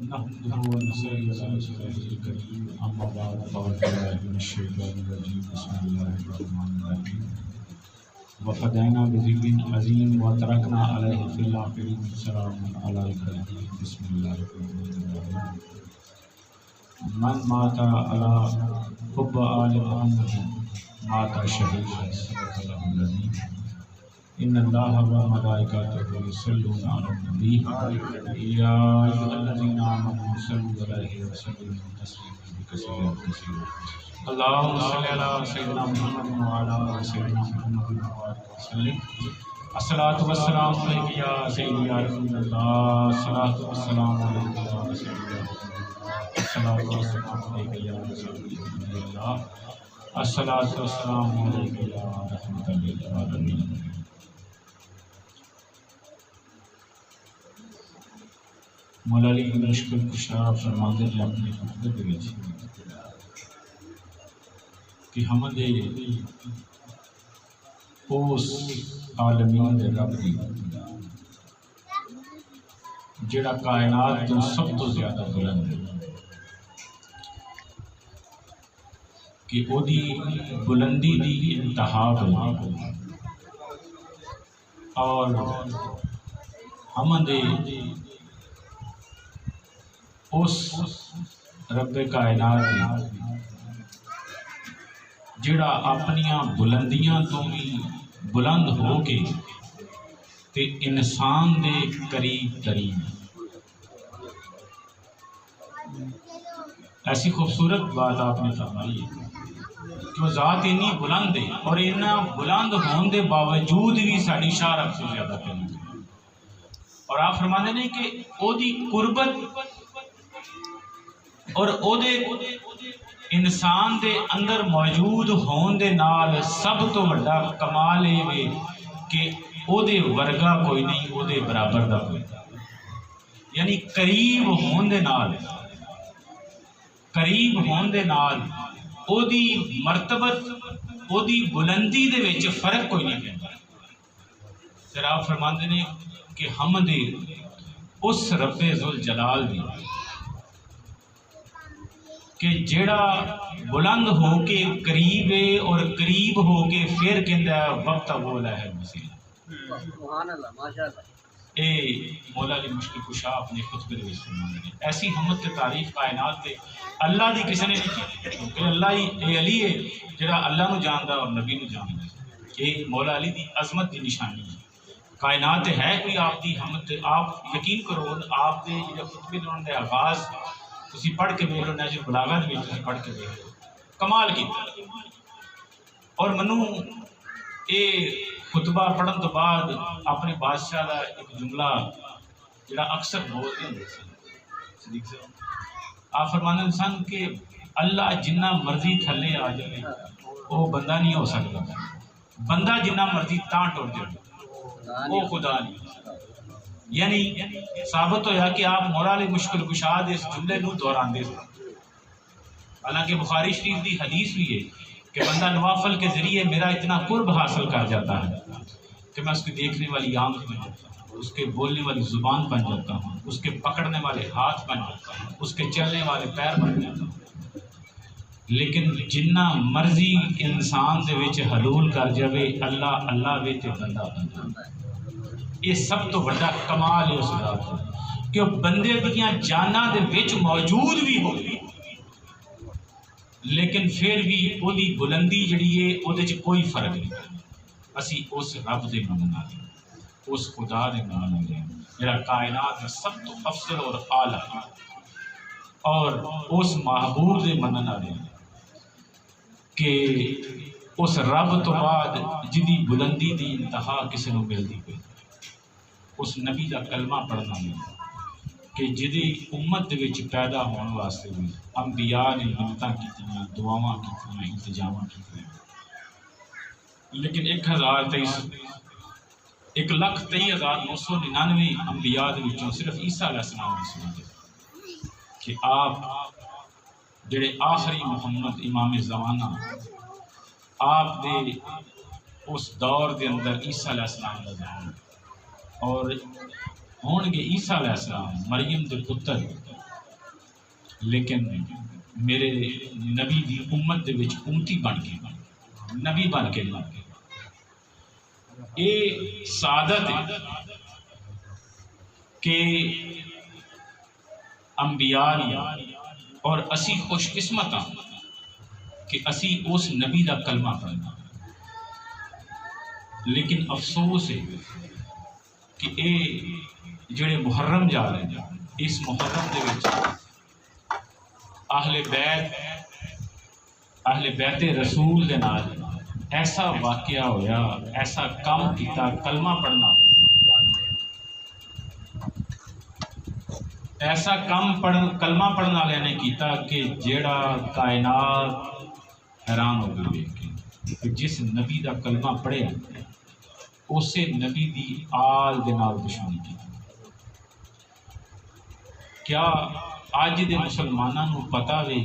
نحمده ونصلي على رسوله الكريم أما بعد فأعوذ بالله من الشيطان الرجيم بسم الله الرحمن الرحيم وفدينا بذكر عظيم وتركنا عليه في الآخرين سلام على إبراهيم بسم الله الرحمن الرحيم من مات على حب آل محمد مات شهيدا صدق الله العظيم ان اللہ وملائکتہ یصلون علی النبی یا ایھا الذین آمنوا صلوا علیہ وسلموا تسلیما کثیرا کثیرا اللهم صل علی سیدنا محمد وعلی آل سیدنا محمد وبارک وسلم الصلاۃ والسلام علیک یا سیدی یا رسول اللہ الصلاۃ والسلام علیک یا رسول اللہ الصلاۃ والسلام علیک یا رسول اللہ الصلاۃ والسلام علیک یا رحمۃ للعالمین۔ مولا علی مشکل کشا فرماندے نے اپنی خطبے دے وچ کہ ہم دے اس عالمین دے رب دی جڑا کائنات تو سب تو زیادہ بلند ہے کہ او دی بلندی دی انتہا ہے اور ہم دے اس رب کائنات جڑا اپنیاں بلندیاں تو بھی بلند ہو کے تے انسان دے قریب ترین ایسی خوبصورت بات آپ نے فرمائی ہے کہ وہ ذات اتنی بلند ہے اور اتنا بلند ہون دے باوجود بھی ساڑی شارف سے زیادہ قریب ہے اور آپ فرماتے ہیں کہ او دی قربت اور او دے انسان دے اندر موجود ہون دے نال سب تو بڑا کمال ہے کہ او دے ورگا کوئی نہیں، او دے برابر دا کوئی نہیں، یعنی قریب ہون دے نال او دی مرتبت او دی بلندی دے وچ فرق کوئی نہیں پیندا۔ پھر آپ فرماندے نے کہ ہم دے اس رب ذوالجلال دی کہ جڑا بلند ہو کے قریب ہے اور قریب ہو کے پھر کہندا ہے وقت بولا ہے مسیح سبحان اللہ ماشاءاللہ۔ اے مولا علی مشکل کشا اپنے خطبے میں فرماتے ہیں ایسی حمد تے تعریف کائنات دے اللہ دی کسی نے نہیں کی کیونکہ اللہ ہی اے علی ہے جڑا اللہ نو جاندا اور نبی نو جاندا ہے کہ مولا علی دی عظمت دی نشانی ہے۔ کائنات ہے کوئی آپ دی حمد آپ یقین کرو آپ دے جڑے خطبے دون دے آغاز تسی پڑھ کے دیکھ لو نہج البلاغہ بھی تسی پڑھ کے دیکھ لو کمال کی اور منو اے خطبہ پڑھن تو بعد اپنے بادشاہ کا ایک جملہ جڑا اکثر بولتے ہیں صدیق صاحب آپ فرمانے سن کہ اللہ جنہ مرضی تھلے آ جائے وہ بندہ نہیں ہو سکتا، بندہ جنہ مرضی تاں ٹر جائے وہ خدا نہیں، یعنی ثابت ہویا کہ آپ مولا علی مشکل کشا دے اس جملے نو دہران دے حالانکہ بخاری شریف دی حدیث بھی ہے کہ بندہ نوافل کے ذریعے میرا اتنا قرب حاصل کر جاتا ہے کہ میں اس کی دیکھنے والی آنکھ بن جاتا ہوں، اس کے بولنے والی زبان بن جاتا ہوں، اس کے پکڑنے والے ہاتھ بن جاتا ہوں، اس کے چلنے والے پیر بن جاتا ہوں۔ لیکن جنہ مرضی انسان دے وچ حلول کر جاوے اللہ اللہ وچ بندہ بن جاتا ہے۔ یہ سب تو بڑا کمال ہے اس ذات کہ وہ بندے دیاں جاناں دے وچ موجود بھی ہو لیکن پھر بھی وہ دی بلندی جڑی ہے وہ دے کوئی فرق نہیں۔ اسی اس رب دے منن والے اس خدا دے منن والے جڑا کائنات میں سب تو افضل اور اعلیٰ اور اس محبوب دے منن والے کہ اس رب تو بعد جدی بلندی دی انتہا کسی نو ملتی پئی اس نبی کا کلمہ پڑھنا نہیں کہ جدی امت دے وچ پیدا ہونے واسطے بھی انبیاء نے منتاں کیتیاں دعاواں کیتیاں انتظاماں کیتیاں لیکن 1,23,999 انبیاء دے وچوں صرف عیسیٰ علیہ السلام نے سنا کہ آپ جڑے آخری محمد امام زمانہ آپ دے اس دور دے اندر عیسیٰ علیہ السلام کا ظہور اور ہون گے عیسیٰ علیہ السلام مریم دے پتر لیکن میرے نبی دی امت دے وچ امتی بن کے نبی بن کے لگ گئے. یہ سعادت ہے کہ انبیاء اور اسی خوش قسمت ہاں کہ اسی اس نبی دا کلمہ پڑھنا. لیکن افسوس ہے کہ اے جڑے محرم جا رہے ہیں اس محرم دے وچ اہل بیت رسول دے نال ایسا واقعہ ہویا، ایسا کام کیتا، کلمہ پڑھنا ایسا کلمہ پڑھن والے نے کیتا کہ جیڑا کائنات حیران ہو گئی کہ جس نبی دا کلمہ پڑھیا اسے نبی دی آل دے نال دشمنی کی. کیا اج دے مسلماناں نوں پتہ وے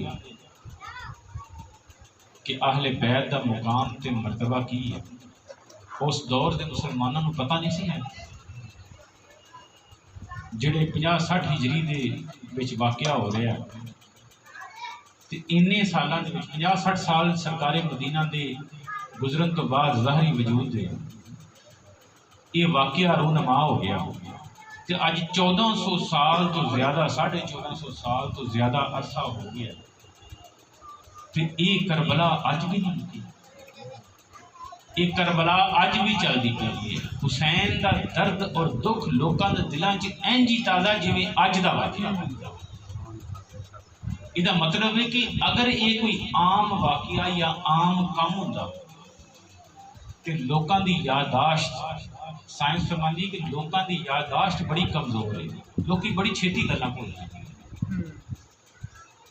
کہ اہل بیت دا مقام تے مرتبہ کی ہے؟ اس دور دے مسلماناں نوں پتہ نہیں سی ہے. جڑے 50-60 ہجری دے وچ واقعہ ہو رہا ہے تے اننے سالاں دے وچ 50-60 سال سرکار مدینہ دے گزرن تو بعد ظاہری وجود دے یہ واقعہ رونما ہو گیا تے اج 1400 سال تو زیادہ 1450 سال تو زیادہ عرصہ ہو گیا تے یہ کربلا اج بھی نہیں مکی. یہ کربلا اج بھی چلتی پئی ہے. حسین دا درد اور دکھ لوکاں دے دلاں چ انج ہی تازہ جویں اج دا واقعہ. یہ مطلب ہے کہ اگر یہ کوئی عام واقعہ یا عام کام ہوندا تے لوکاں دی یادداشت سائنس فرماندی کہ لوکاں دی یادداشت بڑی کمزور ہے، لوکی بڑی چھیتی گلاں بھول جاندے.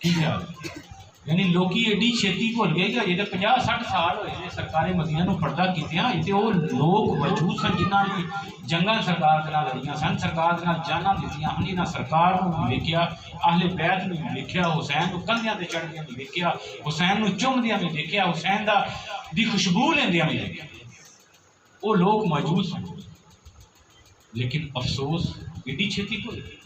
کی خیال ہے؟ یعنی لوکی ایڈی چھیتی بھول گئے کہ یہ 50-60 سال ہوئے سرکار مدینہ نو پردہ کیتے ہیں. یہ وہ لوگ موجود سن جنہاں نے جنگاں سرکار دے نال لڑیاں سن، سرکار دے نال جاناں دتیاں ہن. انہاں سرکار نو ویکھیا، اہل بیت نو ویکھیا، حسین نو کندھیاں تے چڑھدیاں وی ویکھیا، حسین نو چومدیاں وی ویکھیا، حسین دی خوشبو لیندیاں وی ویکھیا. وہ لوگ موجود سن. لیکن افسوس ایڈی چھیتی بھول گئے.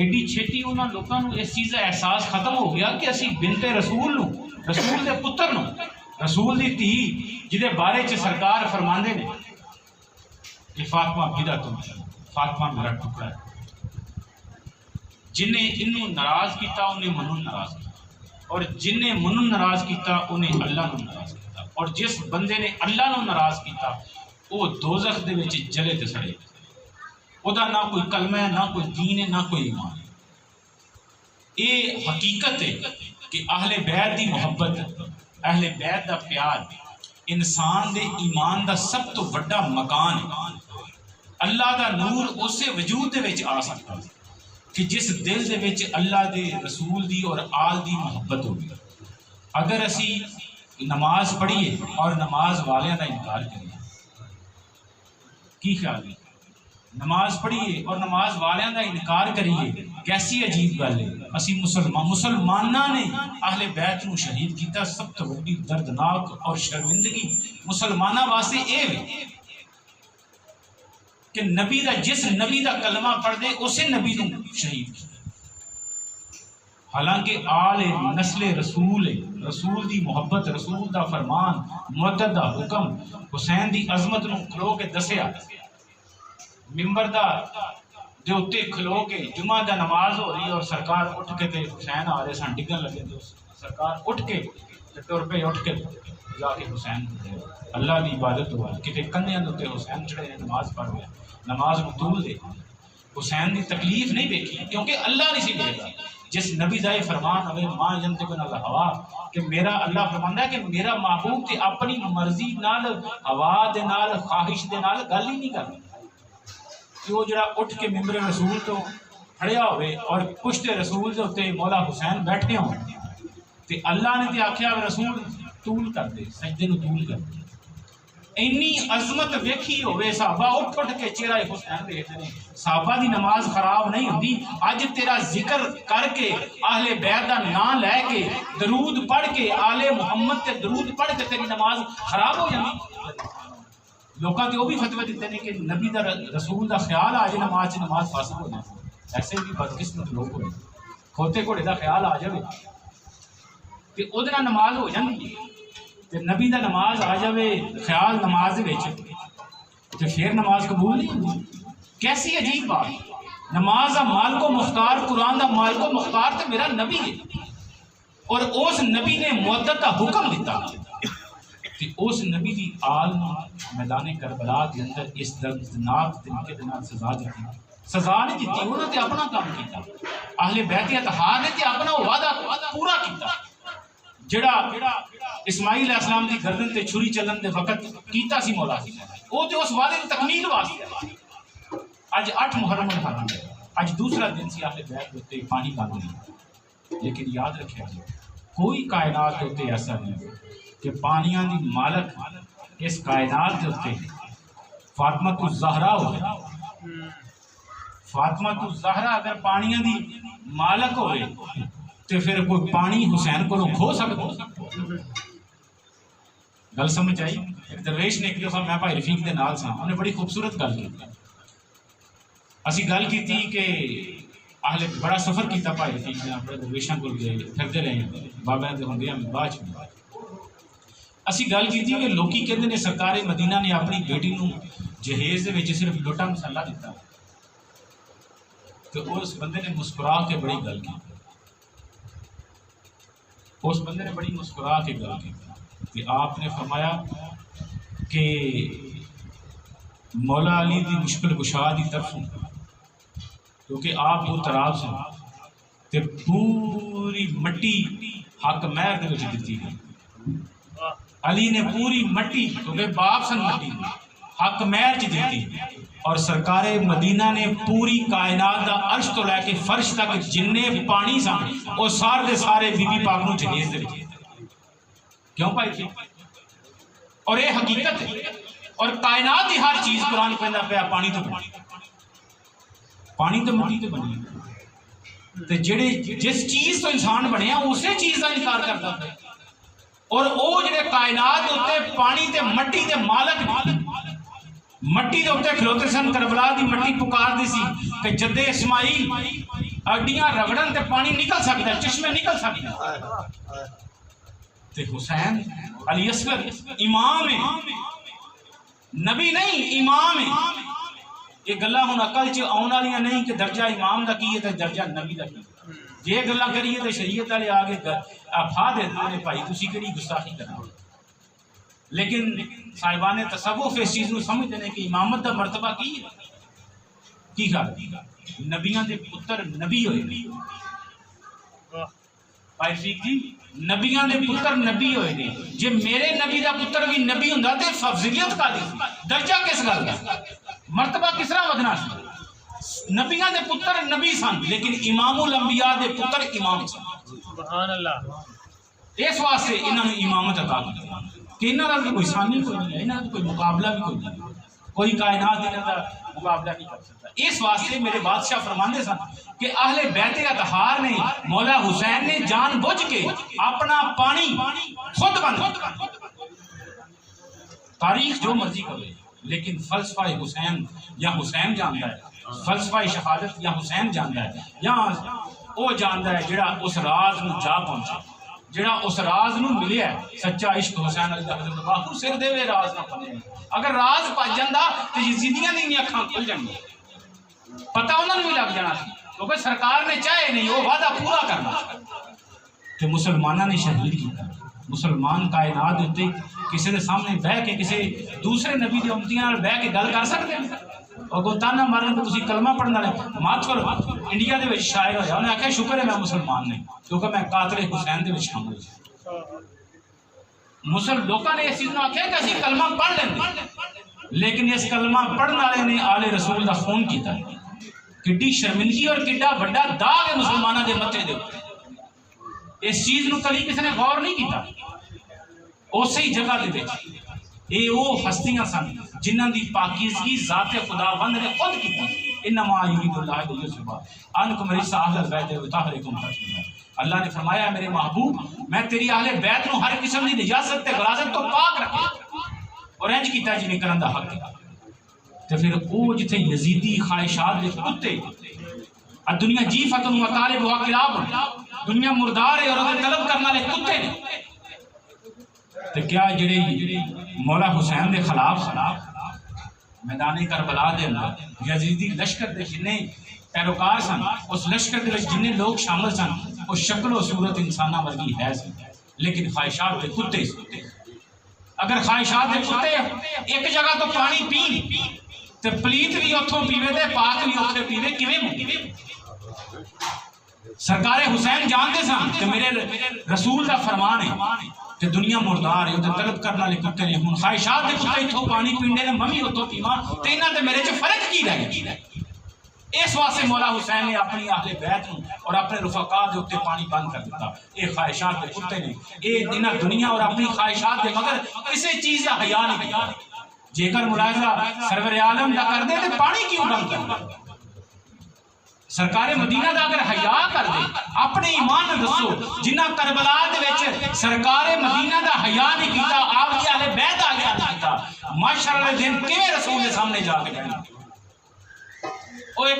ایڈی چھیتی انہاں لوگوں کو اس چیز کا احساس ختم ہو گیا کہ اسی بنت رسول نو، رسول دے پتر نو، رسول دی تھی جدے بارے چ سرکار فرماندے نے کہ فاطمہ بدعتن، فاطمہ میرا ٹکڑا ہے. جنہیں انہوں ناراض کیتا انہیں منوں ناراض کیتا، اور جنہیں منوں ناراض کیتا انہیں اللہ نو ناراض کیتا. اور جس بندے نے اللہ نو ناراض کیتا وہ دوزخ دے وچ جلے تے سڑے. وہ نہ کوئی کلمہ ہے، نہ کوئی دین ہے، نہ کوئی ایمان ہے. یہ حقیقت ہے کہ اہل بیت دی محبت، اہل بیت دا پیار انسان دے ایمان دا سب تو بڑا مکان ہے. اللہ دا نور اسے وجود دے وچ آ سکتا ہے کہ جس دل دے وچ اللہ دے رسول دی اور آل دی محبت ہوگی. اگر اسی نماز پڑھیے اور نماز والیاں دا انکار کریے، کی خیال ہے؟ نماز پڑھیے اور نماز والیاں دا انکار کریے، کیسی عجیب گل ہے. اسی مسلماناں نے اہل بیت نو شہید کیتا. سب تو بڑی دردناک اور شرمندگی مسلماناں واسطے اے ہے کہ نبی دا جس نبی دا کلمہ پڑھ دے اسے نبی نو شہید کیتا. حالانکہ آل نسل رسول ہے، رسول دی محبت، رسول دا فرمان، مدد دا حکم، حسین دی عظمت نو کھلو کے دسیا. ممبر دا دے اتے کھلو کے جمعہ دا نماز ہو رہی ہے اور سرکار اٹھ کے تے حسین آ رہے سن ڈگن لگے تو سرکار اٹھ کے ٹر پہ اٹھ کے جا کے حسین اللہ دی عبادت ہوا. کتے کندھیاں دے حسین چڑھے نماز پڑھ گیا، نماز نو طول دے. حسین دی تکلیف نہیں دیکھی کیونکہ اللہ نہیں سی دیکھتا. جس نبی دا فرمان ہوئے ماں ینطق عن الہوا کہ میرا اللہ فرماندا ہے کہ میرا محبوب تے اپنی مرضی نال ہوا دے نال خواہش دے نال گل ہی نہیں کردا. کہ وہ جڑا اٹھ کے ممبر رسول تو کھڑیا ہوئے اور پشت رسول دے اتنے مولا حسین بیٹھے ہوں تے اللہ نے تے آکھیا رسول طول کر دے، سجدے نو طول کر دے. اینی عظمت ویکھی ہوئے صحابہ اٹھ اٹھ کے چہرہ حسین دیکھتے ہیں. صحابہ دی نماز خراب نہیں ہوتی. اج تیرا ذکر کر کے اہل بیت دا نام لے کے درود پڑھ کے آل محمد تے درود پڑھ کے تیری نماز خراب ہو جاتی. لوکاں تے وہ بھی فتوی دیتے ہیں کہ نبی دا رسول دا خیال آ جائے نماز فاسد ہو جائے. ایسے بھی بدقسمت لوگ ہوئے. کھوتے گھوڑے کا خیال آ جائے تو وہ نماز ہو جاتی ہے، تو نبی کا نماز آ جائے خیال نماز تو پھر نماز قبول نہیں ہوتی۔ کیسی عجیب بات، نماز کا مالک و مختار، قرآن کا مالک و مختار تو میرا نبی ہے، اور اس نبی نے مدت کا حکم دیتا کہ اس نبی کی آل میدان کربلا کے اندر اس دردناک طریقے کے نال سزا دیتی، سزا نہیں دیتی، انہوں نے اپنا کام کیتا، اہل بیت اطہار نے تے اپنا وعدہ پورا کیتا، جڑا اسماعیل علیہ السلام کی گردن تے چھری چلن دے وقت کیتا سی مولا سی، وہ تے اس وعدے کی تکمیل واسطے اج 8 محرم الحرام ہے، اج دوسرا دن سی اہل بیت ہوتے پانی ڈالنے، لیکن یاد رکھیا جی کوئی کائنات ہوتے ایسا نہیں کہ پانیاں دی مالک اس کائنات کے ہوتے فاطمہ الزہرا ہو گئے، فاطمہ الزہرا اگر پانیاں دی مالک ہوئے تو پھر کوئی پانی حسین کو کھو سکتا؟ گل سمجھ آئی؟ ایک درویش نے ایک دفعہ میں بھائی رفیق دے نال سا، انہوں نے بڑی خوبصورت گل کی، اسی گل کی تھی کہ اہل بڑا سفر کیتا بھائی رفیق نے، بڑے درویشاں کو گئے پھرتے رہے بابا دے ہوندے ہم بعد میں اسی گل کی تھی کہ لوکی کہندے نے سرکار مدینہ نے اپنی بیٹی نو جہیز دے وچ صرف لوٹا مسلہ دیتا، تو اس بندے نے مسکرا کے بڑی گل کی، اس بندے نے بڑی مسکرا کے گل کی کہ آپ نے فرمایا کہ مولا علی دی مشکل کشا دی طرف کیونکہ آپ دو تراز ہیں تے پوری مٹی حق مہر دے وچ دتی گئی، علی نے پوری مٹی کیونکہ باپ سن مٹی حق مہر چ دیتی، اور سرکار مدینہ نے پوری کائنات دا عرش تو لے کے فرش تک جننے پانی سن وہ سارے دے سارے بی بی پاک نو جہیز دے وچ، کیوں پائی تھی؟ اور یہ حقیقت ہے، اور کائنات دی ہر چیز قرآن کہندا پیا پانی تو بنی، پانی تو مٹی تو بنی، تے جڑے جس چیز تو انسان بنیا اسی چیز کا انکار کرتا ہے، اور وہ جڑے کائنات ہوتے پانی تے مٹی تے مالک مٹی دے اوتے کھلوتے سن، کربلا دی مٹی پکار دی سی کہ جد اسماعیل اڈیاں رگڑن تے پانی نکل سکتا ہے، چشمے نکل سکتے ہیں، تے حسین علی اصغر امام ہے، نبی نہیں امام ہے، یہ گلاں ہن عقل چ آن والیاں نہیں کہ درجہ امام دا کی ہے تے درجہ نبی دا کی ہے، جے گلاں کریے تے شریعت والے آگے افا دے نے بھائی تسی کیڑی گستاخی کرنا، لیکن صاحبان تصوف اس چیز کو سمجھتے ہیں کہ امامت دا مرتبہ کی ہے، کی گل نبیاں دے پتر نبی ہوئے نے، بھائی فیق جی نبیاں دے پتر نبی ہوئے نے، جے میرے نبی دا پتر بھی نبی ہوندا تے فضیلت کا دی درجہ کس گل دا مرتبہ کس طرح ودنا سی؟ نبیاں دے پتر نبی سن لیکن امام الانبیاء دے پتر امام سن، سبحان اللہ، اس واسطے انہاں نوں امامت عطا کی کہ انہاں دا کوئی ثانی کوئی نہیں ہے، انہاں دا کوئی مقابلہ بھی کوئی نہیں، کوئی کائنات انہاں دا مقابلہ نہیں کر سکتا، اس واسطے میرے بادشاہ فرماندے سن کہ اہل بیت اطہار نے مولا حسین نے جان بوجھ کے اپنا پانی خود بند، تاریخ جو مرضی کرے لیکن فلسفہ حسین یا حسین جانتا ہے، فلسفہ شہادت یا حسین جانتا ہے، یا وہ جانتا ہے جڑا اس راز نو جا پہنچا، جڑا اس راز نو ملیا ہے، سچا عشق حسین علی دا حضرت باہو سر دے وے راز نہ پنے، اگر راز پج جاندا تے یزیدیاں دی اکھاں کھل جانگیاں، پتہ انہاں نوں بھی لگ جانا سی، کیونکہ سرکار نے چاہے نہیں وہ وعدہ پورا کرنا کہ مسلمانوں نے شہید کیتا، مسلمان کائنات ہوتے کسی کے سامنے بہ کے کسی دوسرے نبی کے امتیاں بہ کے گل کر سکتے ہیں، اور کوئی تانا مارن تو تسی کلمہ پڑھنا لے ماتھر انڈیا دے وچ شاعر ہویا انہیں آخیا شکر ہے میں مسلمان نہیں کیونکہ میں قاتل حسین دے وچ شامل مسلم لوگوں نے اس چیز میں آخیا کہ اسی کلمہ پڑھ لیں، لیکن اس کلمہ پڑھنے والے نے آل رسول دا خون کیتا، کڈی شرمندگی اور کڈا بڑا داغ ہے مسلمانوں دے متھے دے، اس چیز نو کبھی کسی نے غور نہیں کیتا، اسی جگہ دے وچ یہ وہ ہستیاں سن جنہاں دی پاکیزگی ذات خداوند نے خود کیتا، انما یرید اللہ لیذھب عنکم الرجس اہل البیت ویطہرکم تطہیرا، اللہ نے فرمایا میرے محبوب میں تیری اہل بیت نو ہر قسم دی نجاست تے غلاظت تو پاک رکھے، اور انج کیتا جی کرن دا حق ہے، تے پھر وہ جتھے یزیدی خواہشات دے کتے دنیا جی فتن و طالب و کلاب، دنیا مردار ہے اور اسے طلب کرنا لے کتے نے. تو کیا جڑے مولا حسین دے خلاف میدان کربلا دے اندر یزیدی لشکر دے جنہیں پیروکار سن، اس لشکر دے جنہیں لوگ شامل سن، وہ شکل و صورت انسانہ ورگی ہے سی، لیکن خواہشات دے کتے سی. اگر خواہشات دے کتے ایک جگہ تو پانی پین تو پلیت بھی اتھوں پیوے دے پاک بھی اتھے پیوے کیویں؟ سرکار حسین جانتے سن کہ میرے رسول دا فرمان ہے کہ دنیا مردار ہے، طلب کرنا لے کتے نے. ہن خواہشات دے کتے اتھوں پانی پیندے نے، ممی اتھوں پیواں، تے انہاں تے میرے چ فرق کی رہ گیا؟ اس واسطے مولا حسین نے اپنی اہل بیت اور اپنے رفقا دے اوتے پانی بند کر دیتا. یہ خواہشات دے کتے نے، یہ انہاں دنیا اور اپنی خواہشات دے مگر کسی چیز دا حیا نہیں کرتے. جے کر ملاحظہ سرور عالم دا کر دے تے پانی کیوں بند کر دے؟ سرکار مدینہ دا اگر حیا کر دے، اپنے ایمان دسو جنہ کربلا دے وچ سرکار مدینہ دا حیا نہیں کیتا، آپ کی اہل بیت آ گیا نہیں کیتا، معاشر والے دن کیویں رسول دے سامنے جا کے کہنا؟ وہ ایک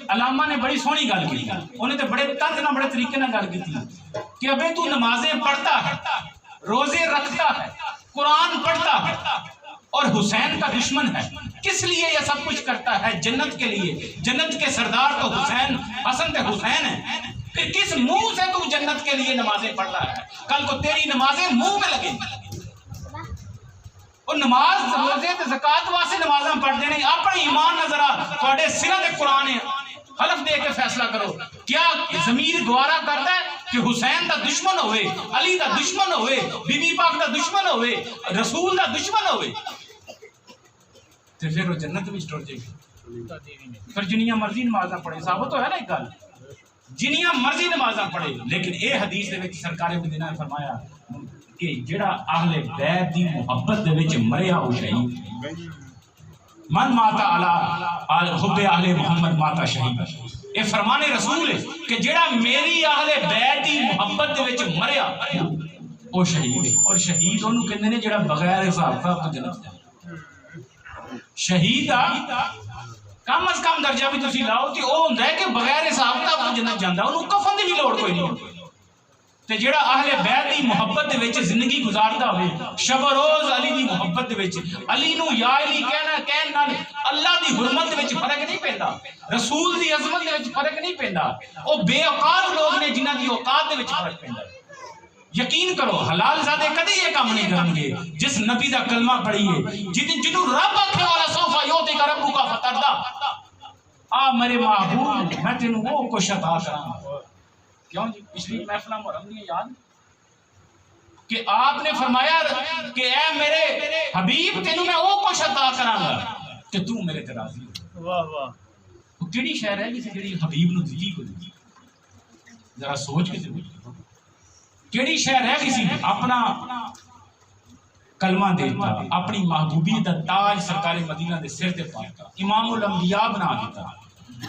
علامہ نے بڑی سونی گل کی، انہیں تو بڑے طرز نہ بڑے طریقے نہ گل کی کہ ابے تو نمازیں پڑھتا ہے، روزے رکھتا ہے، قرآن پڑھتا ہے اور حسین کا دشمن ہے، کس لیے یہ سب کچھ کرتا ہے؟ جنت کے لیے. جنت کے سردار تو حسین، حسن تے حسین ہیں. پھر کس منہ سے تو جنت کے لیے نمازیں پڑھ رہا ہے؟ کل کو تیری نمازیں منہ پہ لگیں. اور نماز روزے تے زکات واسطے نمازاں پڑھتے نہیں، اپنے ایمان نظر آ تواڈے سرہ تے قرآن ہے. حلف دے کے فیصلہ کرو، کیا ضمیر گوارا کرتا ہے کہ حسین دا دشمن ہوئے، علی دا دشمن ہوئے، بی بی پاک دا دشمن ہوئے، رسول دا دشمن ہوئے؟ پھر وہ جنت بھی ٹر جائے گی. پھر جنیاں مرضی نمازاں پڑھے، ثابت تو ہے نا ایک گل، جنیاں مرضی نمازاں پڑھے. لیکن اے حدیث دے وچ سرکار مدینہ نے فرمایا کہ جڑا اہل بیت دی محبت دے وچ مریا او شہید. من ماتا علی حب اہل محمد ماتا شہید. اے فرمان رسول ہے کہ جڑا میری اہل بیت دی محبت دے وچ مریا او شہید ہے. اور شہید اونوں کہندے نے جڑا بغیر حساب کتاب تو جنت جائے. شہید کم از کم درجہ بھی تسی لاؤ تے او ہوندا ہے کہ بغیر حساب کتاب تو جنت جاندا، اونوں کفن دی بھی لوڑ کوئی نہیں. تے جڑا اہل بیت دی محبت دے وچ زندگی گزاردا ہوئے، شب و روز علی دی محبت دے وچ، علی نو یا علی کہن نال اللہ دی حرمت دے وچ فرق نہیں پیندا، رسول دی عظمت دے وچ فرق نہیں پیندا. او بے اوقات لوگ نے جنہاں دی اوقات دے وچ فرق پیندا. یقین کرو حلال زادے کدی یہ کام نہیں کریں گے جس نبی دا کلمہ پڑھیے، جنہوں رب آکھے والا سوفا یوتی کا ربو کا فتردہ، آ میرے محبوب میں تینوں وہ کچھ عطا کراں. کیوں جی پچھلی محفلہ محرم دی یاد کہ آپ نے فرمایا کہ اے میرے حبیب تینوں میں وہ کچھ عطا کراں گا کہ تو میرے تے راضی ہو. واہ واہ، وہ کیڑی شے رہ گئی سی جڑی حبیب نو دلی کو دی؟ ذرا سوچ کے ضرور کیڑی شے رہ گئی سی؟ اپنا کلمہ دیتا، اپنی محبوبیت دا تاج سرکار مدینہ دے سر تے پاتا، امام الانبیاء بنا دیتا،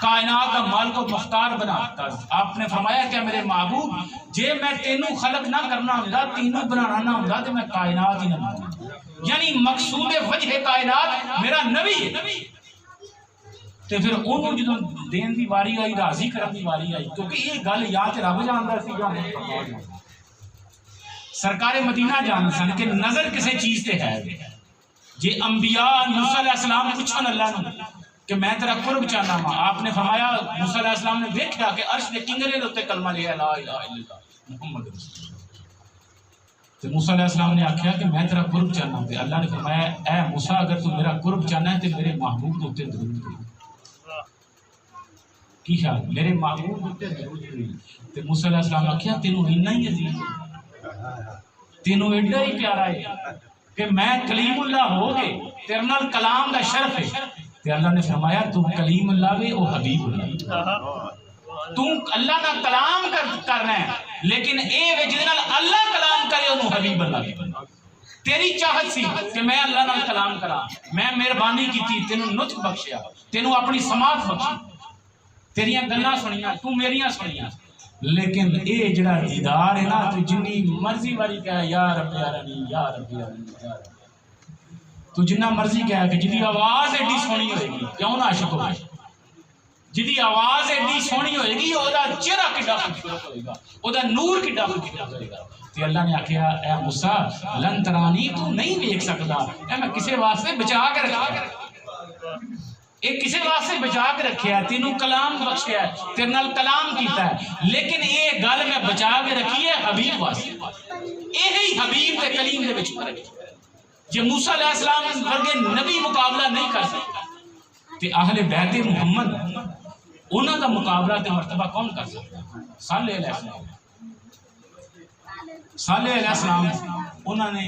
کائنات کا مالک و مختار بنا دیتا. آپ نے فرمایا کہ میرے محبوب جے میں تینوں خلق نہ کرنا ہوندا، تینوں بنانا نہ ہوندا تے میں کائنات ہی نہ بنانا. یعنی مقصود وجہ کائنات میرا نبی ہے. تے پھر انہوں جدوں دین دی واری آئی، راضی کرن دی واری آئی، کیونکہ یہ گل یا تے رب جاندا سی یا محمد سرکار مدینہ جان سن کہ نظر کسی چیز تے ہے. جے انبیاء موسیٰ علیہ السلام پوچھن اللہ نے کہ میں تیرا قرب چاہنا ہوں، آپ نے فرمایا موسیٰ علیہ السلام نے دیکھا کہ عرش نے کنگرے لوتے کلمہ لیا لا الہ الا اللہ محمد رسول اللہ. تو موسیٰ علیہ السلام نے آکھیا کہ میں تیرا قرب چاہنا ہوں. اللہ نے فرمایا اے موسیٰ اگر تو میرا قرب چاہنا ہے تو میرے محبوب ہوتے درود کرو. کی خیال میرے محبوب ہوتے درود کرو. تو موسیٰ علیہ السلام نے آکھیا تینوں اتنا ہی عزیز ہے، تینوں ایڈا ہی پیارا ہے کہ میں کلیم اللہ ہو گئے، تیرے نال کلام دا شرف ہے. تے اللہ نے فرمایا تو کلیم اللہ وے او حبیب اللہ. تو اللہ نہ کلام کرنا ہے لیکن اے وے جدے نال اللہ کلام کرے انہوں حبیب اللہ. تیری چاہت سی کہ میں اللہ نال کلام کرا، میں مہربانی کی تینوں نطق بخشیا، تینوں اپنی سماعت بخشی، تیریاں گلاں سنیاں، تو میریاں سنیاں. لیکن اے جڑا دیدار ہے نا تو جنی مرضی واری کہا یا رب یارانی یا رب یارانی یا رب، تو جنہ مرضی کہا کہ جنی آواز ایڈی سونی ہوئے گی کیوں نہ عاشق ہوئے. جدی آواز ایڈی سونی ہوئے گی وہ چہرہ کڈا خوبصورت ہوئے گا، وہ نور کڈا خوبصورت ہوئے گا. تو اللہ نے آخیا اے موسیٰ لن ترانی تو نہیں دیکھ سکتا، اے میں کسے واسطے بچا کے رکھا، ایک کسے واسطے بچا کے رکھیا ہے، تینوں کلام بخشیا ہے، تیرے نال کلام کیتا ہے، لیکن یہ گل میں بچا کے رکھی ہے حبیب واسطے. یہی حبیب تے کلیم دے وچ فرق ہے. جے موسیٰ علیہ السلام ورگے نبی مقابلہ نہیں کر سکتے تے اہل بیت محمد انہاں دا مقابلہ تے مرتبہ کون کر سکتا ہے؟ صالح علیہ السلام. صالح علیہ السلام انہاں نے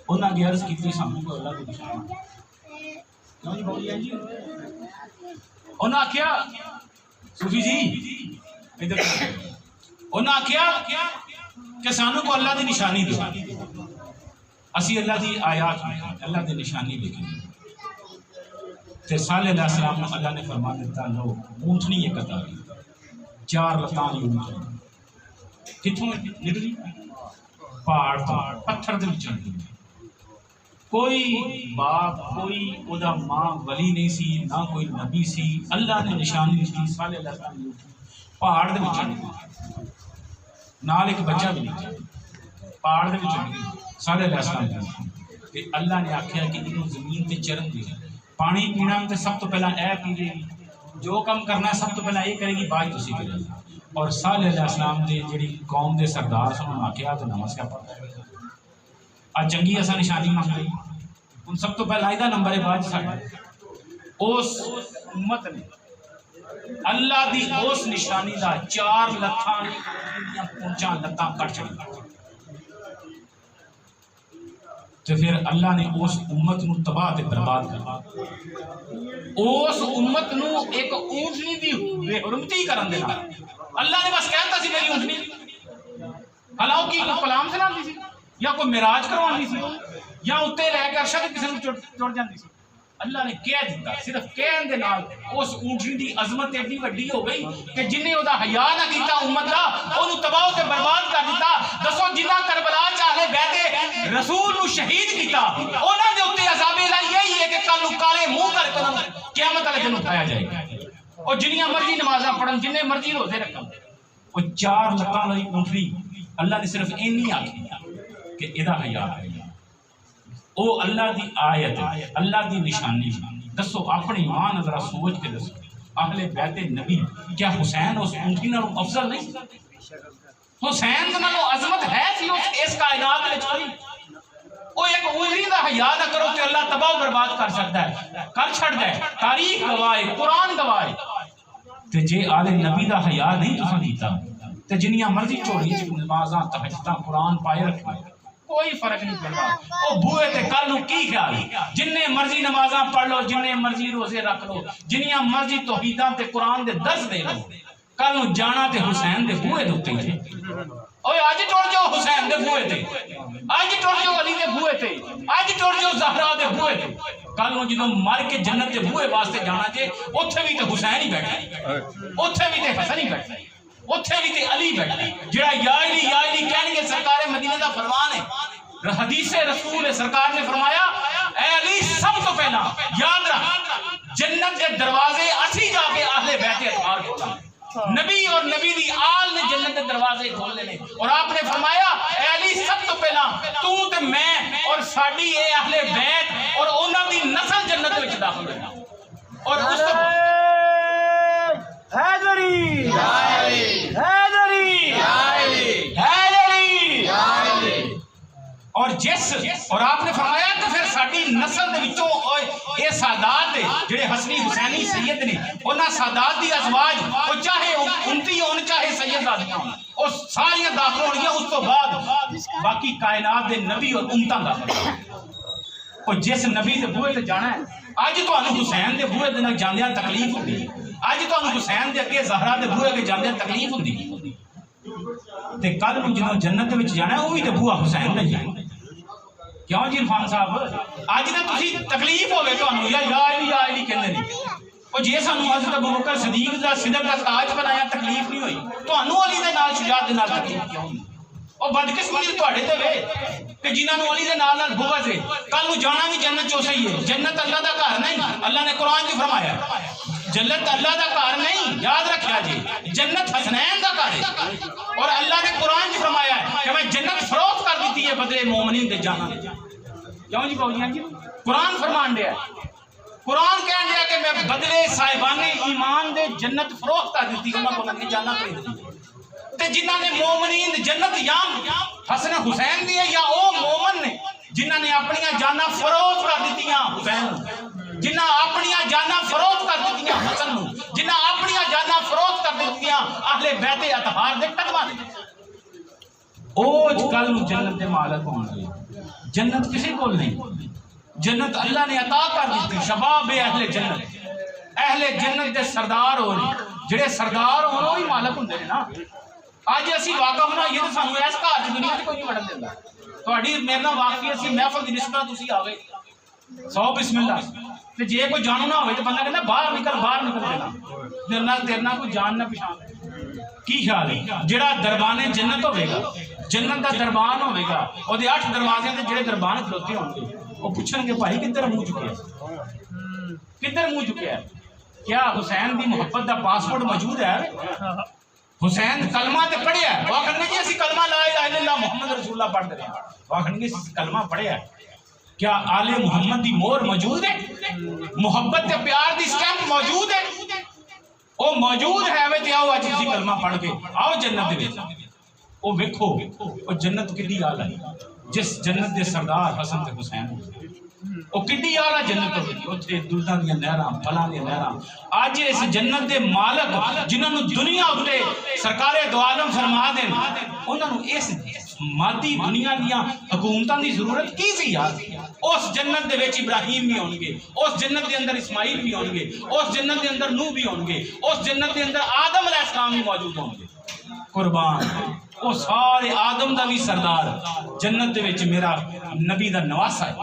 انہاں کی عرض کی سامنے کو اللہ کی نشانی انہاں کیا صوفی جی ادھر انہاں کیا کہ سانو کو اللہ دی نشانی دو، اسی اللہ دی آیات میں اللہ دی نشانی دیکھیں. تے صالح علیہ السلام اللہ نے فرما دیتا لو اونٹنی ایک عطا کی، 4 لتاں دی اونٹنی کتھوں نکلی؟ پہاڑ تو پتھر دے وچ نکلی. کوئی باپ کوئی اودا ماں ولی نہیں سی، نہ کوئی نبی سی. اللہ نے نشانی دی صالح علیہ السلام دی پہاڑ دے وچ نکلی، نال ایک بچہ بھی نکلا پہاڑ دے وچ نکلی صالح علیہ السلام دی. تے اللہ نے آکھیا کہ انہوں زمین تے چرن دی، پانی پینا تے سب تو پہلا اے پیے گی، جو کم کرنا سب تو پہلا یہ کرے گی، بعد تسی کرے گی. اور صالح علیہ السلام دے جڑی قوم دے سردار سن آکھیا تے نماز کیا پڑھتا ہے آج چنگی ایسا نشانی مانگ رہی ان سب تو پہلا ایدہ نمبر ہے باج ساڑھا اس امت نے اللہ دی اس نشانی دا 4 لتھاں پونچاں لتاں کٹ چڑی. تو پھر اللہ نے اس امت نو تباہ تے برباد کر اس امت نو ایک اونٹنی دی بے حرمتی کرن دینا. اللہ نے بس کہتا سی میری اونٹنی حالانکہ کی کوئی کلام سنا دی سی یا کوئی معراج کروانی سی یا اتنے لے کے عرشہ کے کسی نے چڑھ جاندی سی. اللہ نے کہہ دیتا صرف کہن دے نال اس اونٹنی دی عظمت ایڈی وڈی ہو گئی کہ جنہیں او دا حیا نہ کیتا امت دا اونوں تباہ تے برباد کر دیتا. دسو جنہ کربلا چ اہل بیت رسول نو شہید کیتا انہاں دے اوتے عذاب الہی یہی ہے کہ کل نو کالے منہ کر کے قیامت والے دن اٹھایا جائے گا. اور جنیاں مرضی نمازاں پڑھن جننے مرضی روزے رکھن وہ 4 لتاں والی اونٹنی اللہ نے صرف اینی آکھی کہ ادا حیا ہے. او اللہ دی آیت اللہ دی نشانی. دسو اپنی ماں نظرہ سوچ کے دسو اہل بیت نبی کیا حسین اس اونٹنی نالوں افضل نہیں؟ حسین نالوں عظمت ہے سی اس کائنات وچ کوئی؟ او ایک اونٹنی دا حیا نہ کرو تے اللہ تباہ و برباد کر سکتا ہے، کر چھڑ دے. تاریخ گواہ قرآن گواہ. تے جے آل نبی دا حیا نہیں تساں کیتا تے جنیاں مرضی چوڑی نمازاں تہجداں قرآن پائے رکھنا کوئی فرق نہیں پڑتا. او بوئے تے کل نو کی خیال جننے مرضی نمازاں پڑھ لو، جننے مرضی روزے رکھ لو، جنیاں مرضی توحیداں تے قرآن دے درس دے لو، کل نو جانا تے حسین دے بوئے دے اوتے ہی. اوے اج ٹر جاؤ حسین دے بوئے تے، اج ٹر جاؤ علی دے بوئے تے، اج ٹر جاؤ زہرا دے بوئے تے. کل نو جدوں مر کے جنت دے بوئے واسطے جانا جے اوتھے بھی تے حسین ہی بیٹھا، اوتھے بھی تے حسن ہی بیٹھا، اوتھے بھی تے علی بیٹھا جڑا یا علی کہن گے. سرکار مدینہ دا فرمان ہے، حدیث رسول ہے، سرکار نے فرمایا اے علی سب تو پہلا یاد رکھ جنت کے دروازے اسی جا کے اہل بیت اطہار کھولا. نبی اور نبی دی آل نے جنت کے دروازے کھولے نے اور آپ نے فرمایا اے علی سب تو پہلا تو تے میں اور ساڈی اے اہل بیت اور انہاں دی نسل جنت وچ داخل ہونا. اور اس تو حیدری حیدری حیدری اور جس اور آپ نے فرمایا کہ پھر ساڈی نسل دے وچوں اے سادات جڑے حسنی حسینی سید نے انہاں سادات دی ازواج او چاہے امتی ہون چاہے سیدادیاں ہون او ساریاں داخل ہون گیا. اس تو بعد باقی کائنات دے نبی اور امتاں داخل ہون. اور جس نبی دے بوئے تے جانا ہے اج تانوں حسین دے بوئے دے نال جاندیاں تکلیف ہوندی، اج تانوں حسین دے اگے زہرا دے بوئے کے جاندیاں تکلیف ہوندی تے کل نوں جدوں جنت وچ جانا ہے او وی تے بوئا حسین دا جانا. کیوں جی عرفان صاحب اج تے تسی تکلیف ہوے تانوں یا علی کہندے نہیں. او جے سانوں حضرت ابوبکر صدیق دا صدق دا تاج بنایا تکلیف نہیں ہوئی تانوں علی دے نال شجاعت دے نال تکلیف کیوں ہوئی؟ او بدقسمتی تواڈے تے وے کہ جنہاں نوں علی دے نال بغض ہے کل نوں جانا بھی جنت چوں صحیح ہے. جنت اللہ دا گھر نہیں، اللہ نے قرآن وچ فرمایا جنت اللہ دا گھر نہیں، یاد رکھیا جی، جنت حسنین دا گھر ہے، اور اللہ نے قرآن چ فرمایا ہے کہ میں جنت فروخت کر دیتی ہے بدلے مومنین دے جانا دے۔ کیوں جی بھائی جی؟ قرآن فرمان دیا، قرآن کہن دیا کہ میں بدلے صاحبان ایمان دے جنت فروخت کر دیتی، انہاں کو لگی جانا خرید دی تے جنہاں نے مومنین جنت یا حسن حسین دی ہے یا او مومن نے جنہاں نے اپنی جانا فروخت کر دیتیاں حسین، جنہاں اپنی جانا فروخت کر دیتیاں حسن نو، جنہاں اپنی جانا فروخت کر دیتیاں اہل بیت اطہار دے قدماں دے، او کل نو جنت دے مالک ہون گے۔ جنت کسی کو نہیں، جنت اللہ نے عطا کر دیتی، شباب اہل جنت، اہل جنت دے سردار ہو رہے، جڑے سردار ہون وہی مالک ہوندے نے نا۔ اج اسی واقعہ ہونا یہ تو سانو اس گھر دی دنیا تے کوئی نہیں وڑن دیندا، تہاڈی میرے نال واقعی اسی محفل دی نسبت تسی آ گئے 100 بسم اللہ، تے جے کوئی جانو نہ ہوئے تے بندہ کہندا باہر نکل دینا، تیرے نال کوئی جان نہ پچھان۔ کی خیال ہے جڑا دربان جنت ہوے گا، جنت دا دربان ہوے گا، او دے 8 دروازے تے جڑے دربان کھلوتے ہون گے وہ پوچھن گے بھائی کدھر منہ چکے ہیں، کدھر منہ چکے ہے؟ کیا حسین دی محبت دا پاسپورٹ موجود ہے؟ حسین کلمہ تے پڑھیا ہے، وہ آخر جی اسی کلمہ لا الہ الا اللہ محمد رسول اللہ پڑھ رہے ہیں، وہ آخر جی کلمہ پڑھیا ہے، کیا آل محمد دی مور موجود ہے؟ محبت تے پیار دی سٹیمپ موجود ہے؟ وہ موجود ہے وے تے آؤ اج اسی کلمہ پڑھ کے آؤ جنت دے وچ، او ویکھو او جنت کڈی اعلی ہے، جس جنت دے سردار حسن تے حسین او کڈی اعلی جنت ہوگی، اوتھے دلداں دیاں نہراں پھلاں دیاں نہراں۔ اج اس جنت دے مالک جنہاں نو دنیا اُتے سرکار دو عالم فرما دین، انہاں نو اس مادی دنیا دیاں حکومتاں دی ضرورت کی سی یار؟ اس جنت دے وچ ابراہیم بھی ہون گے، اس جنت دے اندر اسماعیل بھی ہون گے، اس جنت دے اندر نوح بھی ہون گے، اس جنت دے اندر آدم علیہ السلام بھی موجود ہون گے۔ قربان وہ سارے آدم دا بھی سردار جنت دے وچ میرا نبی دا نواسا ہے۔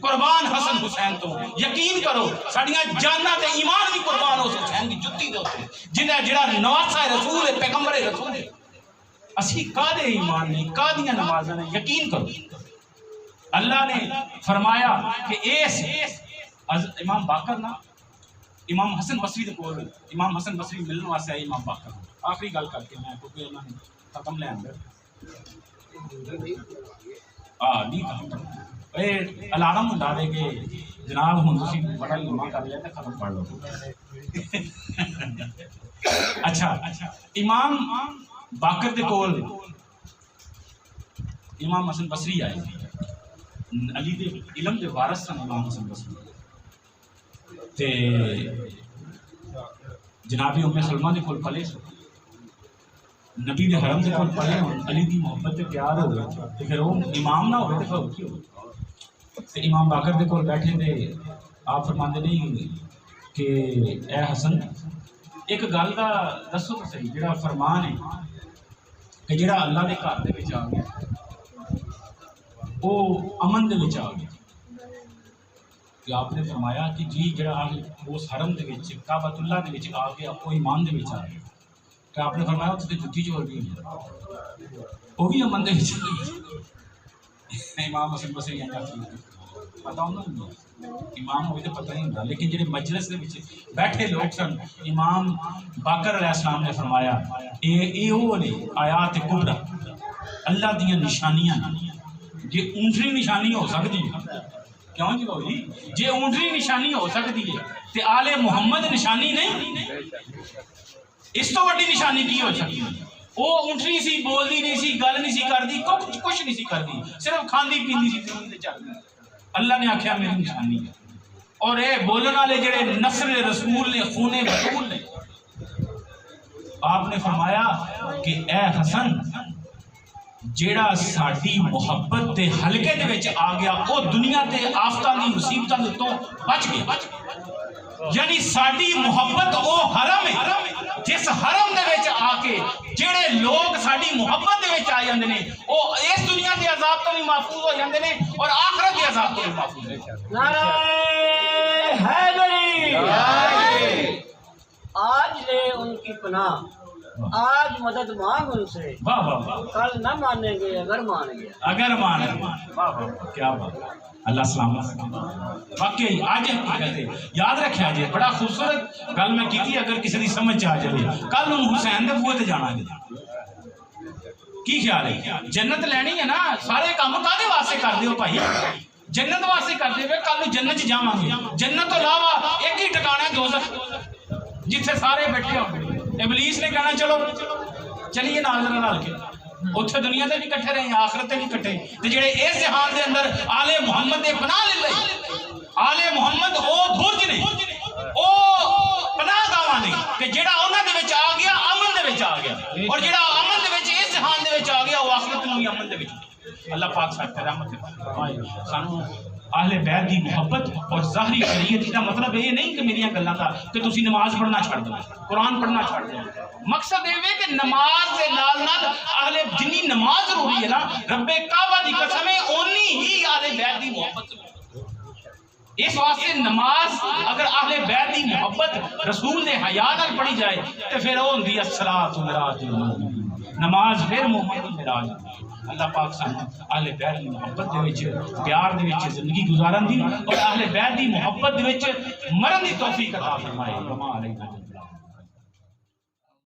قربان حسن حسین تو یقین کرو ساڈیاں جاناں تے ایمان بھی قربان ہو حسین دی جُتی دے اوتے، جنہاں جڑا نواسا ہے رسول ہے پیغمبر رسول ہے۔ اسی کادے ایمان نہیں کادیاں نمازاں نے، یقین کرو اللہ نے فرمایا کہ ایس امام باقر نا امام حسن بصری دے کول، امام حسن بصری ملن واسطے آئے امام باقر۔ آخری گل کر کے میں کیونکہ انہوں نے ختم لے اندر نہیں ختم الارم ہٹا دے کہ جناب ہوں تسی بڑا لمبا کر لیا تو ختم پڑھ لو۔ اچھا امام باقر دے کول امام حسن بصری آئے، علی دے علم دے وارث سن امام حسن بصری، تے جناب ام سلمہ دے کول پلے سن، نبی دے حرم دے کول پلے ہون، علی دی محبت تے پیار ہو گئے تے پھر وہ امام نہ ہوئے تے پھر کی ہو تے امام باقر دے کول بیٹھے تے آپ فرماندے نہیں کہ اے حسن ایک گل دا دسو تو صحیح، جڑا فرمان ہے کہ جڑا اللہ دے گھر دے وچ آ گیا وہ امن دے وچ آ گیا، کہ آپ نے فرمایا کہ جی جڑا اس حرم دے وچ کعبۃ اللہ دے وچ آ گیا وہ ایمان دے وچ آ گیا، کہ آپ نے فرمایا اس تے جُتی چور بھی ہے وہ بھی امن دے وچ امام حسن بصری پتہ ہونا امام ہوئے تو پتہ نہیں ہوتا، لیکن جڑے مجلس دے وچ بیٹھے لوگ سن امام باقر علیہ السلام نے فرمایا اے وہ نے آیات کبریٰ اللہ دیاں نشانیاں جے اونٹری نشانی ہو سکتی ہے، کیوں جی بھائی جے اونٹری نشانی ہو سکتی ہے تے آل محمد نشانی نہیں، اس تو بڑی نشانی کی ہو سکتی ہے؟ وہ اونٹری سی، بولدی نہیں سی، گل نہیں سی کردی، کچھ نہیں سی کردی، صرف کھاندی پیندی سی زمین تے چل رہی۔ اللہ نے آخیا میری نشانی ہے، اور اے بولن والے جڑے نصر رسول نے خون بطول نے، آپ نے فرمایا کہ اے حسن جیڑا ساڈی محبت دے حلقے دے وچ آ گیا وہ دنیا تے آفتاں دی مصیبتاں دے تو بچ گیا، یعنی ساڈی محبت او حرم ہے جس حرم دے وچ آ کے جڑے لوگ ساڈی محبت دے وچ آ جاندے نے او اس دنیا دے عذاب تو بھی محفوظ ہو جاندے نے اور آخرت دے عذاب تو بھی محفوظ ہو جاندے نے۔ نعرہ حیدری، آج لے ان کی پناہ آج مدد مانگ ان سے، واہ واہ واہ، کل نہ مانیں گے اگر مان گیا۔ اگر مان واہ واہ کیا بات، اللہ سلامت۔ واقعی آج حقیقت ہے، یاد رکھا جی، بڑا خوبصورت گل میں کی تھی، اگر کسی کی سمجھ آ جائے کل ان حسین دے بوئے تے جانا جی، کی خیال ہے؟ جنت لینی ہے نا، سارے کام کادے واسطے کر دیو بھائی، جنت واسطے کر دے، کل جنت چ جاواں گے، جنت تو علاوہ ایک ہی ٹھکانا ہے دوزخ، جتھے سارے بیٹھے ہو۔ ابلیس نے کہنا چلو چلیے ناظرہ نال کے، اتھے دنیا تے بھی کٹھے رہے، آخرت تے بھی کٹھے، تے جڑے اس جہان دے اندر آل محمد دے پناہ لے لئی، آل محمد او برج نے، او پناہ گاواں نے کہ جڑا انہاں دے وچ آ گیا امن دے وچ آ گیا، اور جڑا امن دے وچ اس جہان دے وچ آ گیا وہ آخرت نوں بھی امن دے وچ۔ اللہ پاک صاحب کی رحمت ہے سانو اہل بیت دی محبت اور ظاہری شریعت کا مطلب یہ نہیں کہ میری گلاں دا کہ تسی نماز پڑھنا چھڑ دو، قرآن پڑھنا چھڑ دو، مقصد یہ ہے کہ نماز دے نال نال اہل جنی نماز ضروری ہے نا، رب کعبہ دی قسم ہے اونی ہی اہل بیت دی محبت، اس واسطے نماز اگر اہل بیت دی محبت رسول دے حیا نال پڑھی جائے تو پھر وہ ہوندی ہے الصلاۃ معراج المومنین، نماز پھر مومن دی معراج۔ اللہ پاک سانو اہل بیت دی محبت دے وچ پیار دے وچ زندگی گزارن دی اور اہل بیت دی محبت دے وچ مرن دی توفیق عطا فرمائے۔